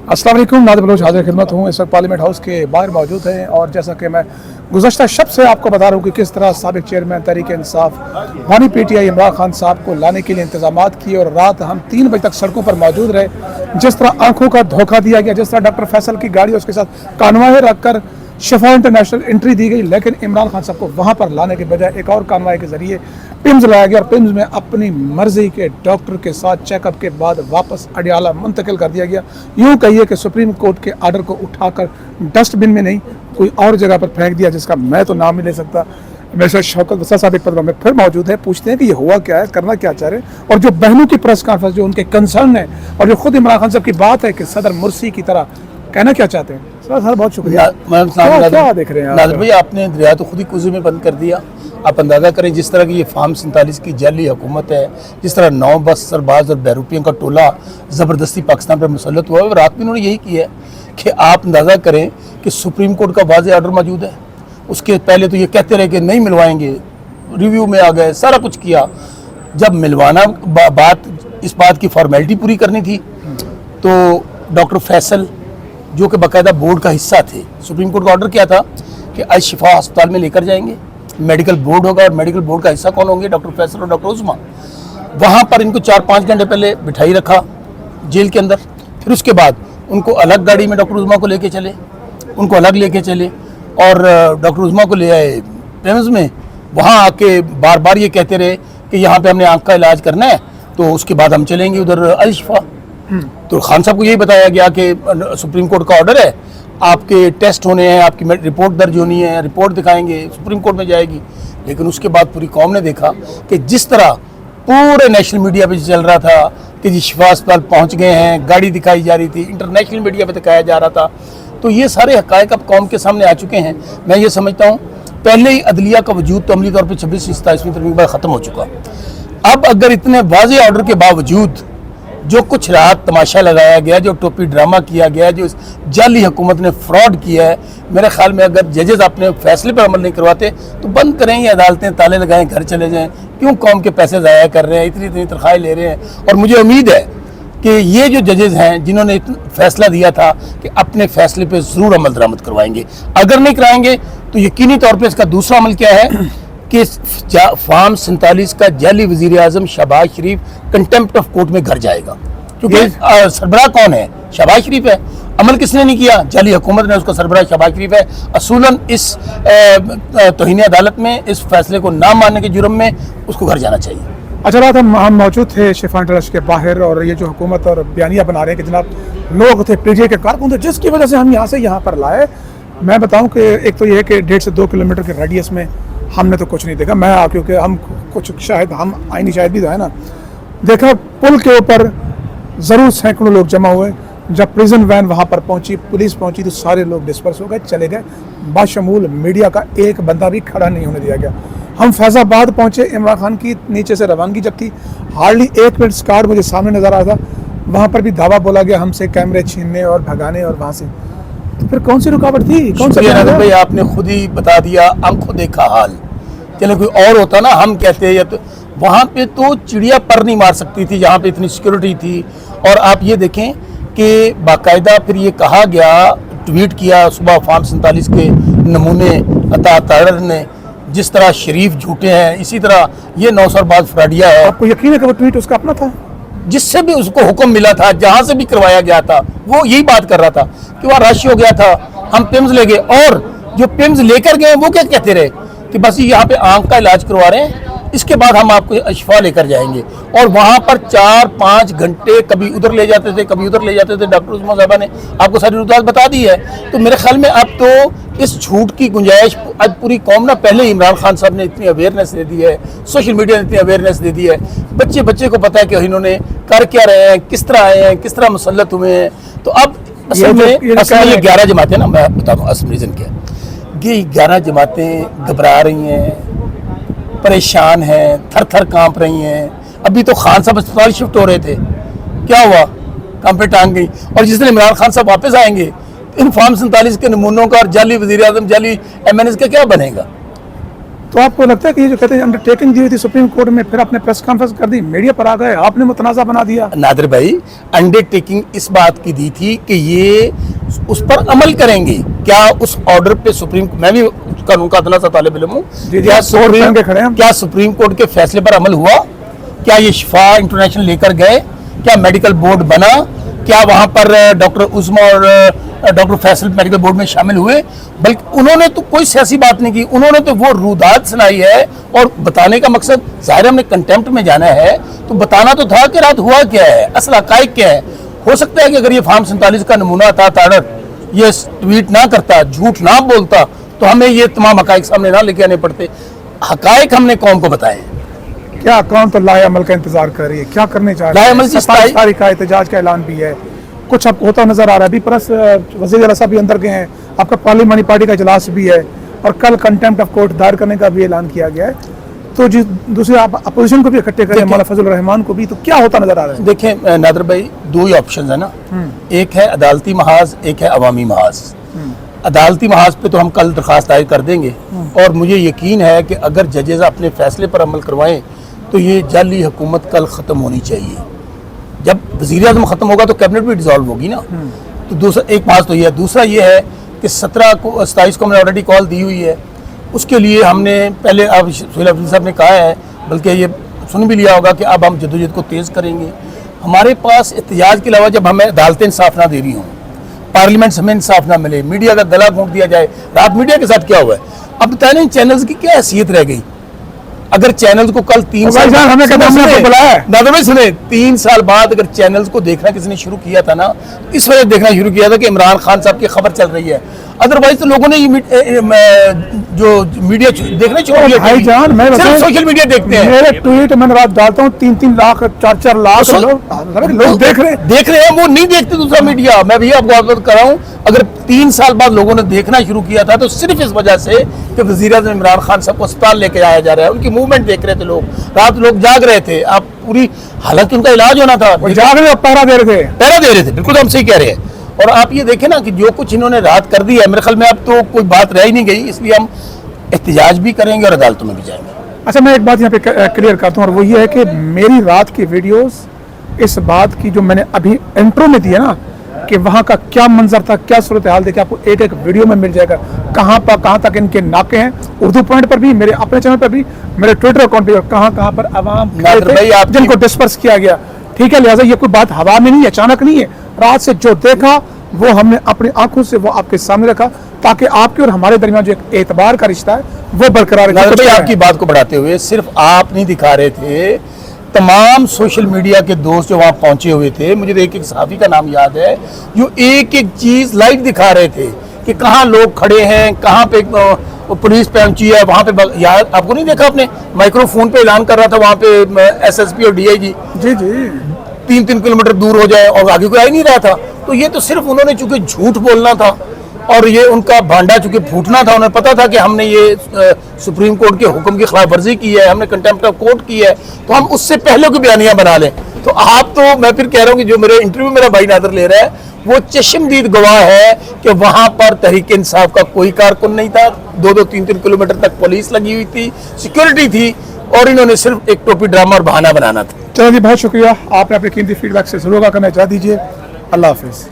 अस्सलाम वालेकुम, नादिर बलोच हाजिर खिदमत हूँ। इस वक्त पार्लियामेंट हाउस के बाहर मौजूद हैं और जैसा कि मैं गुज़श्ता शब से आपको बता रहा हूँ कि किस तरह साबिक चेयरमैन तहरीक इंसाफ बानी PTI इमरान खान साहब को लाने के लिए इंतजाम किए और रात हम 3 बजे तक सड़कों पर मौजूद रहे। जिस तरह आंखों का धोखा दिया गया, जिस तरह डॉक्टर फैसल की गाड़ी उसके साथ कानवाई रखकर शिफा इंटरनेशनल एंट्री दी गई, लेकिन इमरान खान साहब को वहाँ पर लाने के बजाय एक और कानवाई के ज़रिए पिम्स लाया गया और पिम्स में अपनी मर्जी के डॉक्टर के साथ चेकअप के बाद वापस अडियाला मुंतकिल कर दिया गया। यूँ कहिए कि सुप्रीम कोर्ट के आर्डर को उठाकर डस्टबिन में नहीं कोई और जगह पर फेंक दिया, जिसका मैं तो नाम नहीं ले सकता। मेरे साथ शौकत वसा साहब एक पदरों में फिर मौजूद है, पूछते हैं कि ये हुआ क्या है, करना क्या चाह रहे हैं, और जो बहनों की प्रेस कॉन्फ्रेंस जो उनके कंसर्न है और जो खुद इमरान खान साहब की बात है कि सदर मुर्सी की तरह कहना क्या चाहते हैं। सर बहुत शुक्रिया। क्या देख रहे हैं नादिर भाई, आपने दरिया तो खुद ही कुएं में बंद कर दिया। आप अंदाज़ा करें जिस तरह की ये फार्म 47 की जाली हुकूमत है, जिस तरह 9 बस सरबाज और बहरूपियों का टोला ज़बरदस्ती पाकिस्तान पर मुसल्लत हुआ है। और रात में उन्होंने यही किया है कि आप अंदाज़ा करें कि सुप्रीम कोर्ट का वाज़ेह आर्डर मौजूद है। उसके पहले तो ये कहते रहे कि नहीं मिलवाएंगे, रिव्यू में आ गए, सारा कुछ किया। जब मिलवाना इस बात की फॉर्मेलिटी पूरी करनी थी तो डॉक्टर फैसल जो कि बाकायदा बोर्ड का हिस्सा थे, सुप्रीम कोर्ट का ऑर्डर किया था कि अल शिफा अस्पताल में लेकर जाएंगे, मेडिकल बोर्ड होगा और मेडिकल बोर्ड का हिस्सा कौन होंगे? डॉक्टर फैसल और डॉक्टर उस्मा। वहाँ पर इनको 4-5 घंटे पहले बिठाई रखा जेल के अंदर। फिर उसके बाद उनको अलग गाड़ी में डॉक्टर उस्मा को लेके चले, उनको अलग लेके चले और डॉक्टर उस्मा को ले आए प्रेम्स में। वहाँ आके बार बार ये कहते रहे कि यहाँ पर हमने आँख का इलाज करना है, तो उसके बाद हम चलेंगे उधर अल शिफा। तो खान साहब को यही बताया गया कि सुप्रीम कोर्ट का ऑर्डर है, आपके टेस्ट होने हैं, आपकी रिपोर्ट दर्ज होनी है, रिपोर्ट दिखाएंगे, सुप्रीम कोर्ट में जाएगी। लेकिन उसके बाद पूरी कौम ने देखा कि जिस तरह पूरे नेशनल मीडिया पे चल रहा था कि जी शिफा अस्पताल पहुँच गए हैं, गाड़ी दिखाई जा रही थी, इंटरनेशनल मीडिया पे दिखाया जा रहा था। तो ये सारे हक़ाइक़ अब कौम के सामने आ चुके हैं। मैं ये समझता हूँ पहले ही अदलिया का वजूद तो अमली तौर पर 26-27वीं तरमीम के बाद ख़त्म हो चुका। अब अगर इतने वाज़ेह ऑर्डर के बावजूद जो कुछ रात तमाशा लगाया गया, जो टोपी ड्रामा किया गया, जो जाली हुकूमत ने फ्रॉड किया है, मेरे ख्याल में अगर जजेस अपने फैसले पर अमल नहीं करवाते तो बंद करें, ये अदालतें ताले लगाएं, घर चले जाएं। क्यों कौम के पैसे ज़ाया कर रहे हैं, इतनी इतनी तनख्वाहें ले रहे हैं। और मुझे उम्मीद है कि ये जो जजेस हैं जिन्होंने फैसला दिया था कि अपने फैसले पर ज़रूर अमल दरामद करवाएंगे। अगर नहीं कराएंगे तो यकीनी तौर पर इसका दूसरा अमल क्या है कि फार्म 47 का जाली वज़ीर आज़म शहबाज शरीफ कंटेम्प्ट ऑफ कोर्ट में घर जाएगा। क्योंकि सरबराह कौन है? शहबाज शरीफ है। अमल किसने नहीं किया? जाली हुकूमत ने, उसका सरबराह शहबाज शरीफ है। असूलन इस तौहीन अदालत में इस फैसले को ना मानने के जुर्म में उसको घर जाना चाहिए। अच्छा, रात हम मौजूद थे शिफा इंटरनेशनल के बाहर और ये जो हुकूमत और बयानिया बना रहे हैं कि जनाब लोग थे PTI के कारकुन थे जिसकी वजह से हम यहाँ पर लाए। मैं बताऊँ कि एक तो ये है कि 1.5 से 2 किलोमीटर के रेडियस में हमने तो कुछ नहीं देखा। मैं क्योंकि हम कुछ शायद हम आईनी शायद भी तो है ना, देखा पुल के ऊपर ज़रूर सैकड़ों लोग जमा हुए। जब प्रिजन वैन वहाँ पर पहुँची, पुलिस पहुँची तो सारे लोग डिस्पर्स हो गए, चले गए। बाशमूल मीडिया का एक बंदा भी खड़ा नहीं होने दिया गया। हम फैज़ाबाद पहुँचे, इमरान खान की नीचे से रवानगी जब थी, हार्डली 1 मिनट स्कार्ड मुझे सामने नज़र आ रहा था। वहाँ पर भी दावा बोला गया हमसे कैमरे छीनने और भगाने और वहाँ से। तो फिर कौन सी रुकावट थी? कौन सा? भाई आपने खुद ही बता दिया, आंखों देखा हाल। चलो कोई और होता ना, हम कहते या तो वहाँ पे तो चिड़िया पर नहीं मार सकती थी, जहाँ पे इतनी सिक्योरिटी थी। और आप ये देखें कि बाकायदा फिर ये कहा गया, ट्वीट किया सुबह फार्म 47 के नमूने अता तारर ने, जिस तरह शरीफ झूठे हैं इसी तरह ये नौसरबाज फ्राडिया है। आपको यकीन है कि वो ट्वीट उसका अपना था? जिससे भी उसको हुक्म मिला था, जहाँ से भी करवाया गया था, वो यही बात कर रहा था कि वहाँ रश हो गया था, हम पिम्स ले गए। और जो पिम्स लेकर गए वो क्या कहते रहे कि बस यहाँ पे आंख का इलाज करवा रहे हैं, इसके बाद हम आपको शिफा लेकर जाएंगे। और वहाँ पर 4-5 घंटे कभी उधर ले जाते थे, कभी उधर ले जाते थे। डॉक्टर उस्मा साहबा ने आपको सारी रुकावट बता दी है। तो मेरे ख्याल में अब तो इस झूठ की गुंजाइश आज पूरी कौम ना, पहले ही इमरान खान साहब ने इतनी अवेयरनेस दे दी है, सोशल मीडिया ने इतनी अवेयरनेस दे दी है, बच्चे को पता है कि इन्होंने कर क्या रहे हैं, किस तरह आए हैं, किस तरह मुसल्लत हुए हैं। तो अब असल में 11 जमातें ना, मैं बता दूँ असल रीज़न क्या है। ये 11 जमातें घबरा रही हैं, परेशान हैं, थर थर कांप रही हैं। अभी तो खान साहब अस्पताल शिफ्ट हो रहे थे, क्या हुआ? काम पे टांग गई। और जिस दिन इमरान खान साहब वापस आएंगे इन फार्म 47 के नमूनों का और जाली वज़ीर आज़म, जाली MNS का क्या बनेगा? तो आपको लगता है कि ये जो कहते हैं अंडरटेकिंग दी हुई थी सुप्रीम कोर्ट में, फिर आपने प्रेस कॉन्फ्रेंस कर दी, मीडिया पर आ गए, आपने मुतनाज़ा बना दिया? नादिर भाई, अंडरटेकिंग इस बात की दी थी कि ये उस पर अमल करेंगे। क्या उस ऑर्डर पे सुप्रीम, मैं भी कानून का अदना सा तालिब इल्म हूं, क्या सुप्रीम कोर्ट के फैसले पर अमल हुआ? क्या ये शिफा इंटरनेशनल लेकर गए? क्या मेडिकल बोर्ड बना? क्या वहां पर डॉक्टर उस्मा और डॉक्टर फैसल मेडिकल बोर्ड में शामिल हुए? बल्कि उन्होंने तो कोई सियासी बात नहीं की, उन्होंने तो वो रुदात सुनाई है। और बताने का मकसद ज़ाहिर हमने कंटेम्प्ट में जाना है तो बताना तो था कि रात हुआ क्या है, असल हकाइक क्या है। हो सकता है कि अगर ये फार्म 47 का नमूना था ताड़र, ये ट्वीट ना करता, झूठ ना बोलता, तो हमें ये तमाम हकाइक सामने ना लेके आने पड़ते। हकाइक हमने कौम को बताए। क्या कौन तो लाए अमल का इंतजार कर रही है, क्या करने चाह रही है? 27 तारीख का एहतजाज का ऐलान भी है, कुछ अब होता नजर आ रहा है। अभी प्लस वज़ीर आला साहब भी अंदर गए हैं, आपका पार्लियामानी पार्टी का इजलास भी है, और कल कंटेम्प्ट ऑफ कोर्ट दायर करने का भी ऐलान किया गया है। तो जिस दूसरे आप अपोजिशन को भी इकट्ठे करें, मौलाना फजल रहमान को भी, तो क्या होता नजर आ रहा है? देखें नादिर भाई, दो ही ऑप्शन है ना, एक है अदालती महाज, एक है अवामी महाज। अदालती महाज पे तो हम कल दरख्वास्त दायर कर देंगे, और मुझे यकीन है कि अगर जजेस अपने फैसले पर अमल करवाएं तो ये जाली हुकूमत कल ख़त्म होनी चाहिए। जब वज़ीर आज़म ख़त्म होगा तो कैबिनेट भी डिसॉल्व होगी ना। तो दूसरा एक बात तो ये है, दूसरा ये है कि 27 को हमने ऑलरेडी कॉल दी हुई है। उसके लिए हमने पहले अब सुहेल हफीज़ साहब ने कहा है, बल्कि ये सुन भी लिया होगा कि अब हम जदोजहद को तेज़ करेंगे। हमारे पास एहतजाज के अलावा जब हमें अदालतें इंसाफ ना दे रही हों, पार्लियामेंट से हमें इंसाफ ना मिले, मीडिया का गला घोंट दिया जाए, रात मीडिया के साथ क्या हुआ है? अब बताएं इन चैनल्स की क्या हैसियत रह गई? अगर चैनल्स को कल 3 साल नादिर भाई सुने, 3 साल बाद अगर चैनल्स को देखना किसी ने शुरू किया था ना, इस वजह से देखना शुरू किया था कि इमरान खान साहब की खबर चल रही है। अदरवाइज तो लोगों ने जो मीडिया देखना छोड़ दिया। भाईजान, मैं सिर्फ सोशल मीडिया देखते हैं। मेरे ट्वीट मैंने रात डालता हूँ, 3-3 लाख 4-4 लाख लोग देख रहे हैं, वो नहीं देखते दूसरा मीडिया। मैं भी आपको अवगत कर रहा हूँ, अगर 3 साल बाद लोगों ने देखना शुरू किया था तो सिर्फ इस वजह से कि वज़ीर-ए-आज़म इमरान खान साहब को अस्पताल लेके आया जा रहा है, उनकी मूवमेंट देख रहे थे लोग, रात लोग जाग रहे थे। आप पूरी हालांकि उनका इलाज होना था, जाग रहे, पहरा दे रहे थे। बिल्कुल हम सही कह रहे हैं। और आप ये देखें ना कि जो कुछ इन्होंने रात कर दी है, मेरे ख्याल में अब तो कोई बात रह ही नहीं गई, इसलिए हम एहतजाज भी करेंगे और अदालतों में भी जाएंगे। अच्छा, मैं एक बात यहाँ पे क्लियर करता हूँ, और वो ये है कि मेरी रात की वीडियोस इस बात की जो मैंने अभी इंट्रो में दी है ना, कि वहाँ का क्या मंजर था, क्या सूरत हाल, देखिए आपको एक वीडियो में मिल जाएगा, कहाँ तक इनके नाके हैं। उर्दू पॉइंट पर भी, मेरे अपने चैनल पर भी, मेरे ट्विटर अकाउंट पर, कहाँ पर आवाम जिनको डिस्पर्स किया गया। ठीक है, लिहाजा ये कोई बात हवा में नहीं है, अचानक नहीं है। रात से जो देखा वो हमने अपनी आंखों से वो आपके सामने रखा, ताकि आपके और हमारे दरमियान जो एक एतबार का रिश्ता है वो बरकरार रहे। आपकी बात को बढ़ाते हुए सिर्फ आप नहीं दिखा रहे थे, तमाम सोशल मीडिया के दोस्त जो वहाँ पहुंचे हुए थे, मुझे तो एक सहाफ़ी का नाम याद है, जो एक चीज़ लाइव दिखा रहे थे कि कहाँ लोग खड़े हैं, कहाँ पे पुलिस पहुंची है, वहाँ पे यार आपको नहीं देखा? आपने माइक्रोफोन पे ऐलान कर रहा था वहाँ पे SSP और DIG जी 3-3 किलोमीटर दूर हो जाए, और आगे कोई आ ही नहीं रहा था। तो ये तो सिर्फ उन्होंने चूंकि झूठ बोलना था और ये उनका भांडा चूंकि फूटना था, उन्हें पता था कि हमने ये सुप्रीम कोर्ट के हुक्म की खिलाफ वर्जी की है, हमने कंटेम्प्ट ऑफ कोर्ट की है, तो हम उससे पहले की बयानियां बना लें। तो आप तो, मैं फिर कह रहा हूँ कि जो मेरे इंटरव्यू मेरा भाई नादर ले रहा है, वो चश्मदीद गवाह है कि वहां पर तहरीक इंसाफ का कोई कारकुन नहीं था। 2-2, 3-3 किलोमीटर तक पुलिस लगी हुई थी, सिक्योरिटी थी, और इन्होंने सिर्फ एक टोपी ड्रामा और बहाना बनाना था। चलो जी, बहुत शुक्रिया, आपने अपनी कीमती फीडबैक से जरूर करना चाह दीजिए। अल्लाह हाफिज़।